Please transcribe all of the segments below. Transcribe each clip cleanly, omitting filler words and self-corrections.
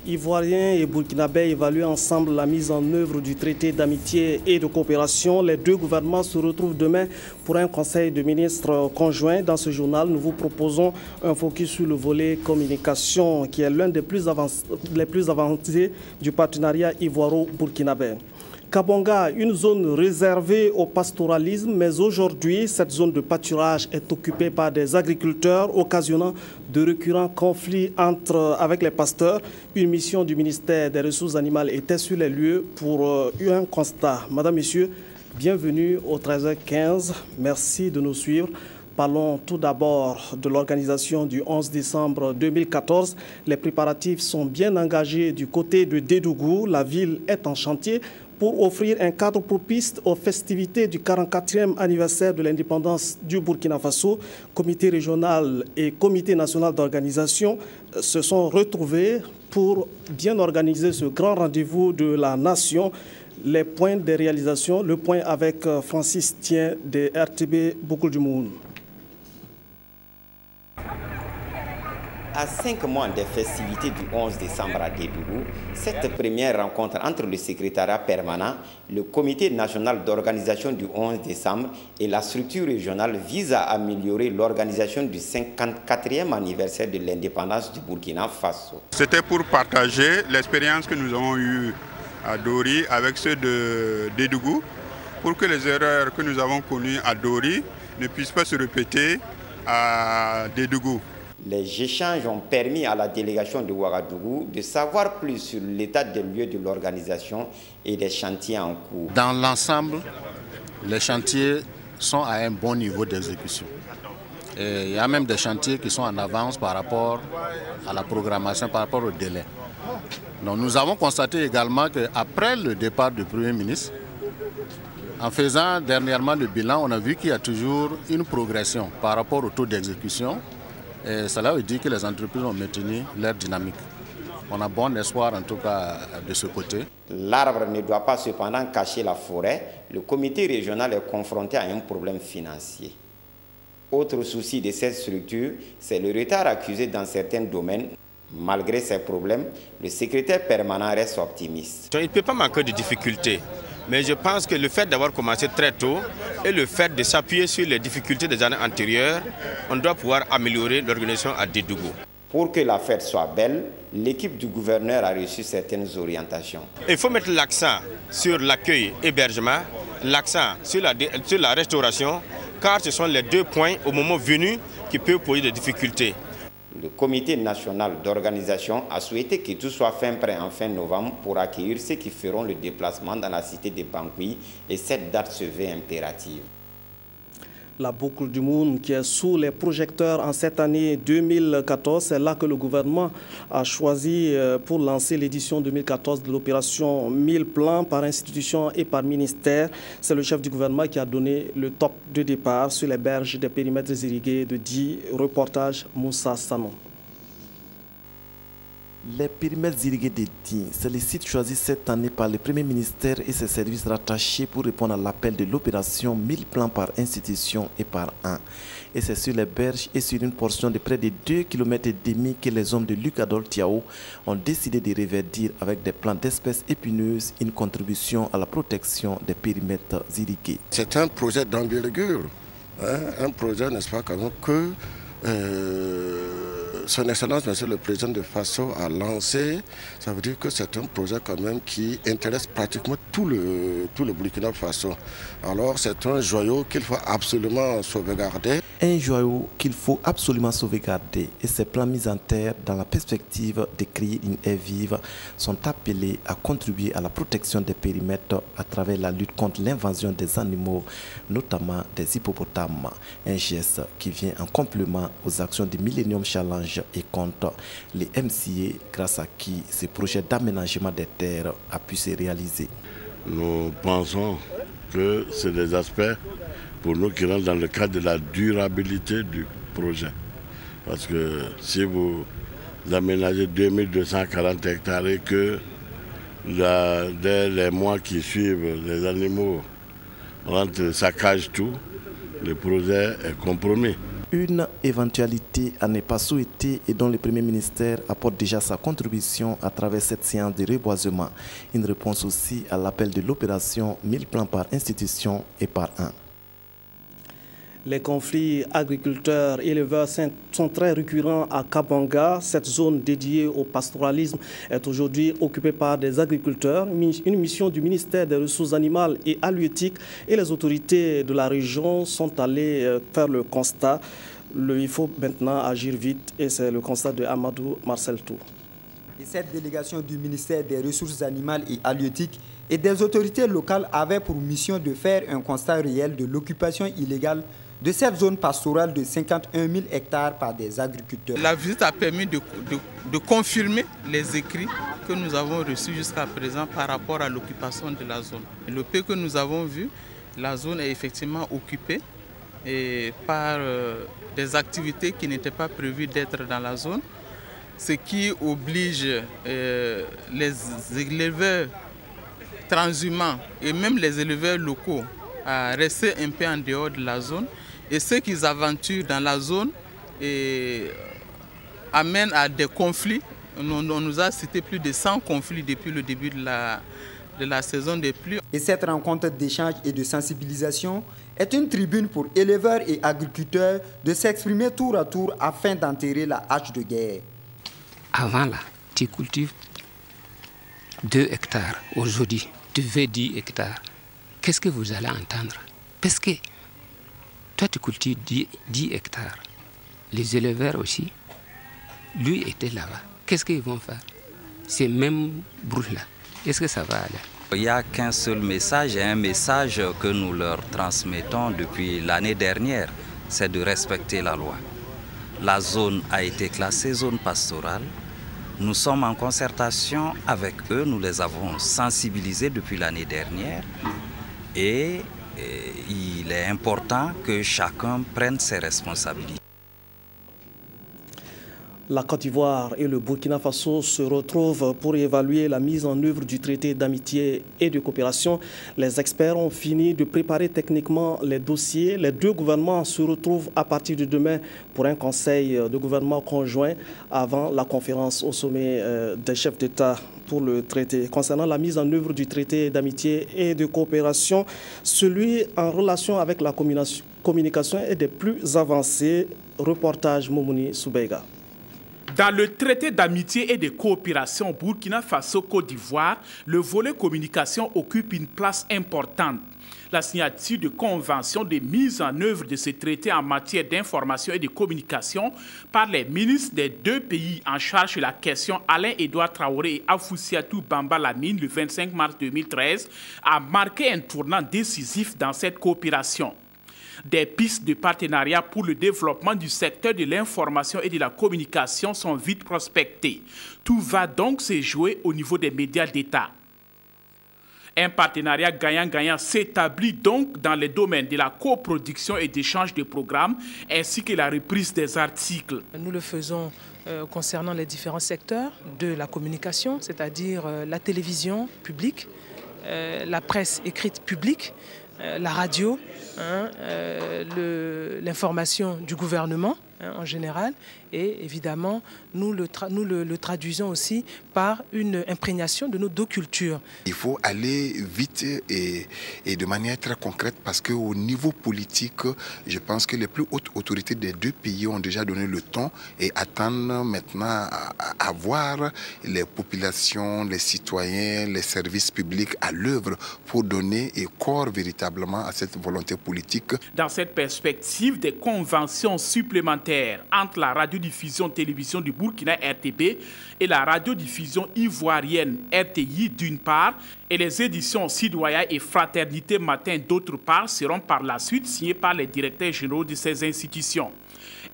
Ivoiriens et Burkinabés évaluent ensemble la mise en œuvre du traité d'amitié et de coopération. Les deux gouvernements se retrouvent demain pour un conseil de ministres conjoint. Dans ce journal, nous vous proposons un focus sur le volet communication qui est l'un des plus avancés du partenariat ivoiro-burkinabé. Kabonga, une zone réservée au pastoralisme, mais aujourd'hui, cette zone de pâturage est occupée par des agriculteurs, occasionnant de récurrents conflits avec les pasteurs. Une mission du ministère des Ressources animales était sur les lieux pour un constat. Madame, Messieurs, bienvenue au 13h15. Merci de nous suivre. Parlons tout d'abord de l'organisation du 11 décembre 2014. Les préparatifs sont bien engagés du côté de Dédougou. La ville est en chantier pour offrir un cadre propice aux festivités du 44e anniversaire de l'indépendance du Burkina Faso. Comité régional et comité national d'organisation se sont retrouvés pour bien organiser ce grand rendez-vous de la nation. Les points des réalisations, le point avec Francis Tien de RTB Boucle du Moun. À 5 mois des festivités du 11 décembre à Dédougou, cette première rencontre entre le secrétariat permanent, le comité national d'organisation du 11 décembre et la structure régionale vise à améliorer l'organisation du 54e anniversaire de l'indépendance du Burkina Faso. C'était pour partager l'expérience que nous avons eue à Dori avec ceux de Dédougou, pour que les erreurs que nous avons connues à Dori ne puissent pas se répéter à Dédougou. Les échanges ont permis à la délégation de Ouagadougou de savoir plus sur l'état des lieux de l'organisation et des chantiers en cours. Dans l'ensemble, les chantiers sont à un bon niveau d'exécution. Il y a même des chantiers qui sont en avance par rapport à la programmation, par rapport au délai. Donc, nous avons constaté également qu'après le départ du Premier ministre, en faisant dernièrement le bilan, on a vu qu'il y a toujours une progression par rapport au taux d'exécution. Et cela veut dire que les entreprises ont maintenu leur dynamique. On a bon espoir en tout cas de ce côté. L'arbre ne doit pas cependant cacher la forêt. Le comité régional est confronté à un problème financier. Autre souci de cette structure, c'est le retard accusé dans certains domaines. Malgré ces problèmes, le secrétaire permanent reste optimiste. Il ne peut pas manquer de difficultés. Mais je pense que le fait d'avoir commencé très tôt et le fait de s'appuyer sur les difficultés des années antérieures, on doit pouvoir améliorer l'organisation à Dédougou. Pour que la fête soit belle, l'équipe du gouverneur a reçu certaines orientations. Il faut mettre l'accent sur l'accueil hébergement, l'accent sur la restauration, car ce sont les deux points au moment venu qui peuvent poser des difficultés. Le comité national d'organisation a souhaité que tout soit prêt en fin novembre pour accueillir ceux qui feront le déplacement dans la cité de Bangui et cette date se veut impérative. La boucle du Moun qui est sous les projecteurs en cette année 2014, c'est là que le gouvernement a choisi pour lancer l'édition 2014 de l'opération 1000 plans par institution et par ministère. C'est le chef du gouvernement qui a donné le top de départ sur les berges des périmètres irrigués de 10 reportages Moussa Sanon. Les périmètres irrigués de Digne, c'est le site choisi cette année par le Premier ministère et ses services rattachés pour répondre à l'appel de l'opération 1000 plans par institution et par an. Et c'est sur les berges et sur une portion de près de 2,5 km que les hommes de Luc Adol Tiao ont décidé de reverdir avec des plants d'espèces épineuses une contribution à la protection des périmètres irrigués. C'est un projet d'envergure, un projet, n'est-ce pas, quand même, que Son Excellence, Monsieur le Président de Faso a lancé. Ça veut dire que c'est un projet quand même qui intéresse pratiquement tout le Burkina Faso. Alors c'est un joyau qu'il faut absolument sauvegarder. Un joyau qu'il faut absolument sauvegarder et ces plans mis en terre dans la perspective de créer une haie vive sont appelés à contribuer à la protection des périmètres à travers la lutte contre l'invasion des animaux, notamment des hippopotames. Un geste qui vient en complément aux actions du Millennium Challenge et contre les MCA, grâce à qui ce projet d'aménagement des terres a pu se réaliser. Nous pensons que c'est des aspects pour nous qui rentrent dans le cadre de la durabilité du projet. Parce que si vous aménagez 2240 hectares et que dès les mois qui suivent, les animaux rentrent, saccagent tout, le projet est compromis. une éventualité à ne pas souhaiter et dont le Premier ministère apporte déjà sa contribution à travers cette séance de reboisement. Une réponse aussi à l'appel de l'opération 1000 plans par institution et par an. Les conflits agriculteurs-éleveurs sont très récurrents à Kabanga. Cette zone dédiée au pastoralisme est aujourd'hui occupée par des agriculteurs. Une mission du ministère des Ressources animales et halieutiques et les autorités de la région sont allées faire le constat. Il faut maintenant agir vite et c'est le constat de Amadou Marcel Tou. Et cette délégation du ministère des Ressources animales et halieutiques et des autorités locales avait pour mission de faire un constat réel de l'occupation illégale de cette zone pastorale de 51 000 hectares par des agriculteurs. La visite a permis de confirmer les écrits que nous avons reçus jusqu'à présent par rapport à l'occupation de la zone. Et le peu que nous avons vu, la zone est effectivement occupée par des activités qui n'étaient pas prévues d'être dans la zone, ce qui oblige les éleveurs transhumants et même les éleveurs locaux à rester un peu en dehors de la zone. Et ceux qui s'aventurent dans la zone amènent à des conflits. On nous a cité plus de 100 conflits depuis le début de la saison des pluies. Et cette rencontre d'échange et de sensibilisation est une tribune pour éleveurs et agriculteurs de s'exprimer tour à tour afin d'enterrer la hache de guerre. Avant là, tu cultives 2 hectares. Aujourd'hui, tu fais 10 hectares. Qu'est-ce que vous allez entendre? Parce que toi, tu cultives 10 hectares. Les éleveurs aussi, lui était là-bas. Qu'est-ce qu'ils vont faire? Ces mêmes brouches-là, est-ce que ça va aller? Il n'y a qu'un seul message, et un message que nous leur transmettons depuis l'année dernière, c'est de respecter la loi. La zone a été classée zone pastorale. Nous sommes en concertation avec eux, nous les avons sensibilisés depuis l'année dernière et il est important que chacun prenne ses responsabilités. La Côte d'Ivoire et le Burkina Faso se retrouvent pour évaluer la mise en œuvre du traité d'amitié et de coopération. Les experts ont fini de préparer techniquement les dossiers. Les 2 gouvernements se retrouvent à partir de demain pour un conseil de gouvernement conjoint avant la conférence au sommet des chefs d'État pour le traité. Concernant la mise en œuvre du traité d'amitié et de coopération, celui en relation avec la communication est des plus avancés. Reportage Momouni Soubeiga. Dans le traité d'amitié et de coopération Burkina Faso-Côte d'Ivoire, le volet communication occupe une place importante. La signature de convention de mise en œuvre de ce traité en matière d'information et de communication par les ministres des 2 pays en charge de la question Alain-Édouard Traoré et Afoussiatou Bamba Lamine le 25 mars 2013 a marqué un tournant décisif dans cette coopération. Des pistes de partenariat pour le développement du secteur de l'information et de la communication sont vite prospectées. Tout va donc se jouer au niveau des médias d'État. Un partenariat gagnant-gagnant s'établit donc dans les domaines de la coproduction et d'échange de programmes, ainsi que la reprise des articles. Nous le faisons concernant les différents secteurs de la communication, c'est-à-dire la télévision publique, la presse écrite publique, la radio, l'information du gouvernement en général, et évidemment nous le traduisons aussi par une imprégnation de nos 2 cultures. Il faut aller vite et de manière très concrète parce qu'au niveau politique, je pense que les plus hautes autorités des 2 pays ont déjà donné le ton et attendent maintenant à voir les populations, les citoyens, les services publics à l'œuvre pour donner corps véritablement à cette volonté politique. Dans cette perspective, des conventions supplémentaires entre la radiodiffusion télévision du Burkina RTB et la radiodiffusion ivoirienne RTI d'une part et les éditions Sidoya et Fraternité Matin d'autre part seront par la suite signées par les directeurs généraux de ces institutions.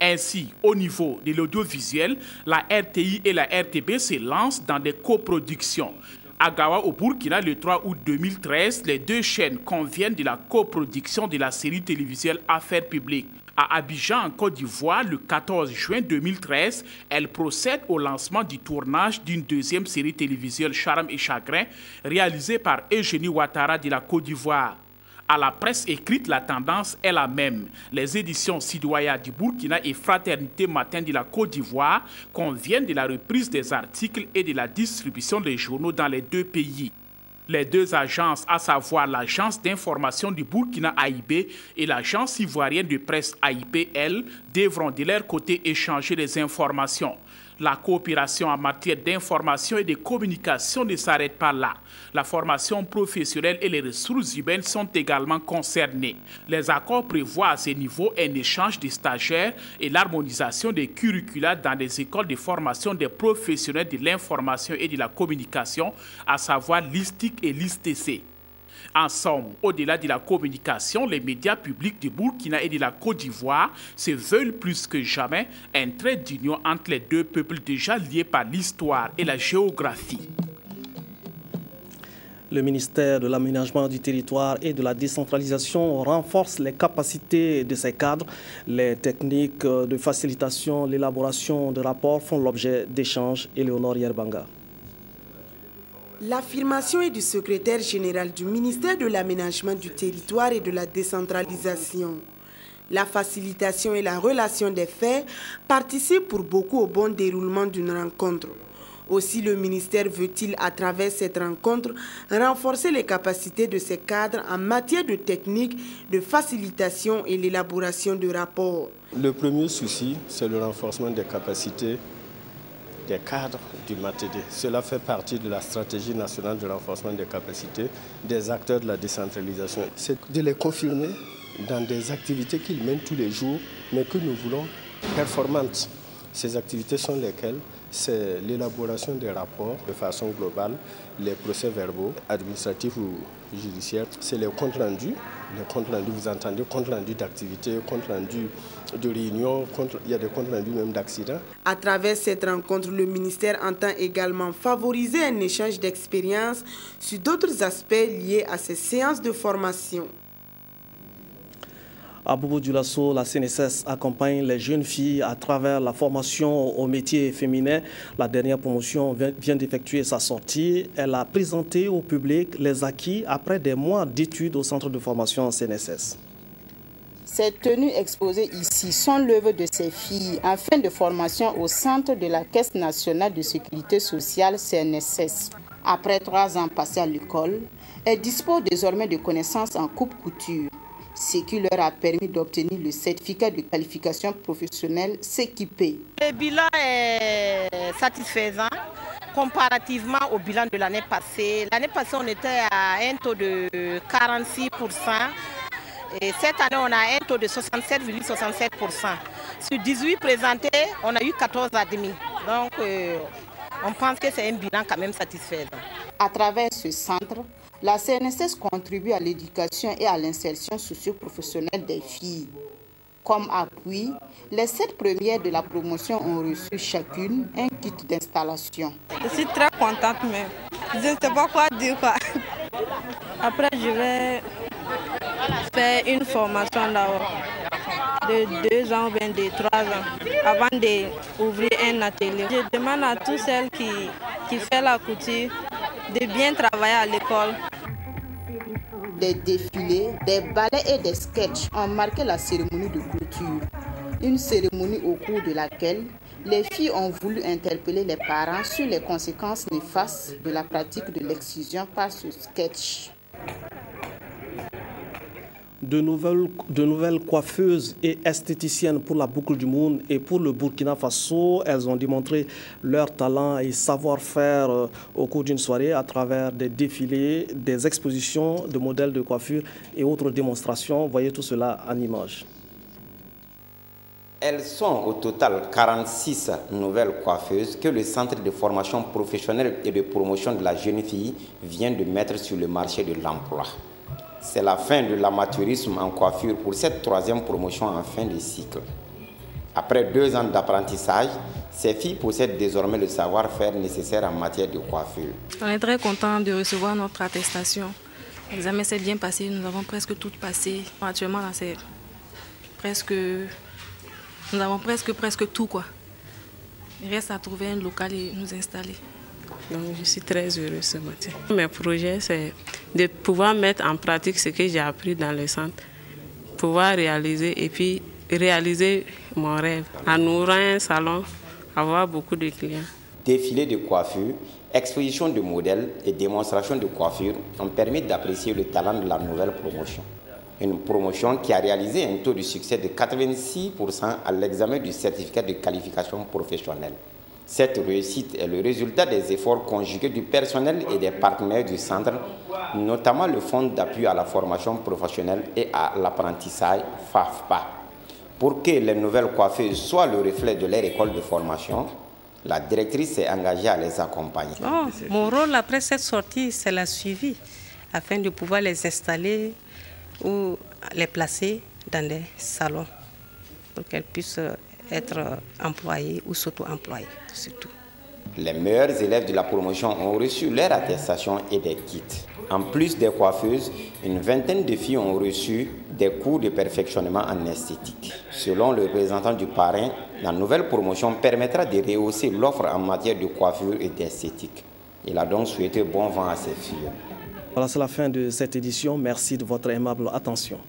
Ainsi, au niveau de l'audiovisuel, la RTI et la RTB se lancent dans des coproductions. À Gawa, au Burkina, le 3 août 2013, les 2 chaînes conviennent de la coproduction de la série télévisuelle Affaires publiques. À Abidjan, en Côte d'Ivoire, le 14 juin 2013, elle procède au lancement du tournage d'une 2e série télévisuelle Charme et Chagrin, réalisée par Eugénie Ouattara de la Côte d'Ivoire. À la presse écrite, la tendance est la même. Les éditions Sidoya du Burkina et Fraternité Matin de la Côte d'Ivoire conviennent de la reprise des articles et de la distribution des journaux dans les deux pays. Les deux agences, à savoir l'agence d'information du Burkina AIB et l'agence ivoirienne de presse AIPL, devront de leur côté échanger les informations. La coopération en matière d'information et de communication ne s'arrête pas là. La formation professionnelle et les ressources humaines sont également concernées. Les accords prévoient à ce niveau un échange de stagiaires et l'harmonisation des curricula dans les écoles de formation des professionnels de l'information et de la communication, à savoir l'ISTIC et l'ISTC. En somme, au-delà de la communication, les médias publics du Burkina et de la Côte d'Ivoire se veulent plus que jamais un trait d'union entre les deux peuples déjà liés par l'histoire et la géographie. Le ministère de l'Aménagement du territoire et de la décentralisation renforce les capacités de ses cadres. Les techniques de facilitation, l'élaboration de rapports font l'objet d'échanges. Éléonore Yerbanga. L'affirmation est du secrétaire général du ministère de l'Aménagement du territoire et de la décentralisation. La facilitation et la relation des faits participent pour beaucoup au bon déroulement d'une rencontre. Aussi, le ministère veut-il, à travers cette rencontre, renforcer les capacités de ses cadres en matière de technique, de facilitation et l'élaboration de rapports. Le premier souci, c'est le renforcement des capacités des cadres du MATD. Cela fait partie de la stratégie nationale de renforcement des capacités des acteurs de la décentralisation. C'est de les confirmer dans des activités qu'ils mènent tous les jours, mais que nous voulons performantes. Ces activités sont lesquelles? C'est l'élaboration des rapports de façon globale, les procès-verbaux administratifs ou judiciaires, c'est les comptes rendus. Les comptes rendus, vous entendez, comptes rendus d'activités, comptes rendus de réunions, il y a des comptes rendus même d'accidents. À travers cette rencontre, le ministère entend également favoriser un échange d'expériences sur d'autres aspects liés à ces séances de formation. À Bobo-Dioulasso, la CNSS accompagne les jeunes filles à travers la formation aux métiers féminins. La dernière promotion vient d'effectuer sa sortie. Elle a présenté au public les acquis après des mois d'études au centre de formation CNSS. Ces tenues exposées ici sont l'œuvre de ces filles en fin de formation au centre de la Caisse nationale de sécurité sociale CNSS. Après 3 ans passés à l'école, elles disposent désormais de connaissances en coupe-couture, ce qui leur a permis d'obtenir le certificat de qualification professionnelle CQP. Le bilan est satisfaisant comparativement au bilan de l'année passée. L'année passée, on était à un taux de 46%. Et cette année, on a un taux de 67,67%. Sur 18 présentés, on a eu 14,5. Donc, on pense que c'est un bilan quand même satisfaisant. À travers ce centre, la CNSS contribue à l'éducation et à l'insertion socio-professionnelle des filles. Comme appui, les 7 premières de la promotion ont reçu chacune un kit d'installation. Je suis très contente, mais je ne sais pas quoi dire. Après, je vais faire une formation d'abord de 2 ans ou bien de 3 ans avant d'ouvrir un atelier. Je demande à toutes celles qui font la couture de bien travailler à l'école. Des défilés, des ballets et des sketchs ont marqué la cérémonie de clôture. Une cérémonie au cours de laquelle les filles ont voulu interpeller les parents sur les conséquences néfastes de la pratique de l'excision par ce sketch. De nouvelles coiffeuses et esthéticiennes pour la boucle du monde et pour le Burkina Faso. Elles ont démontré leur talent et savoir-faire au cours d'une soirée à travers des défilés, des expositions de modèles de coiffure et autres démonstrations. Voyez tout cela en images. Elles sont au total 46 nouvelles coiffeuses que le Centre de formation professionnelle et de promotion de la jeune fille vient de mettre sur le marché de l'emploi. C'est la fin de l'amateurisme en coiffure pour cette 3e promotion en fin de cycle. Après 2 ans d'apprentissage, ces filles possèdent désormais le savoir-faire nécessaire en matière de coiffure. On est très content de recevoir notre attestation. L'examen s'est bien passé, nous avons presque tout passé. Actuellement, là, c'est presque... Nous avons presque tout, quoi. Il reste à trouver un local et nous installer. Donc, je suis très heureuse ce matin. Mes projets, c'est de pouvoir mettre en pratique ce que j'ai appris dans le centre, pouvoir réaliser et puis réaliser mon rêve, en ouvrant un salon, avoir beaucoup de clients. Défilé de coiffure, exposition de modèles et démonstration de coiffure ont permis d'apprécier le talent de la nouvelle promotion. Une promotion qui a réalisé un taux de succès de 86% à l'examen du certificat de qualification professionnelle. Cette réussite est le résultat des efforts conjugués du personnel et des partenaires du centre, notamment le Fonds d'appui à la formation professionnelle et à l'apprentissage FAFPA. Pour que les nouvelles coiffeuses soient le reflet de leur école de formation, la directrice s'est engagée à les accompagner. Bon, mon rôle après cette sortie, c'est la suivi, afin de pouvoir les installer ou les placer dans des salons pour qu'elles puissent être employées ou s'auto-employer, c'est tout. Les meilleurs élèves de la promotion ont reçu leur attestation et des kits. En plus des coiffeuses, une vingtaine de filles ont reçu des cours de perfectionnement en esthétique. Selon le représentant du parrain, la nouvelle promotion permettra de rehausser l'offre en matière de coiffure et d'esthétique. Il a donc souhaité bon vent à ses filles. Voilà, c'est la fin de cette édition. Merci de votre aimable attention.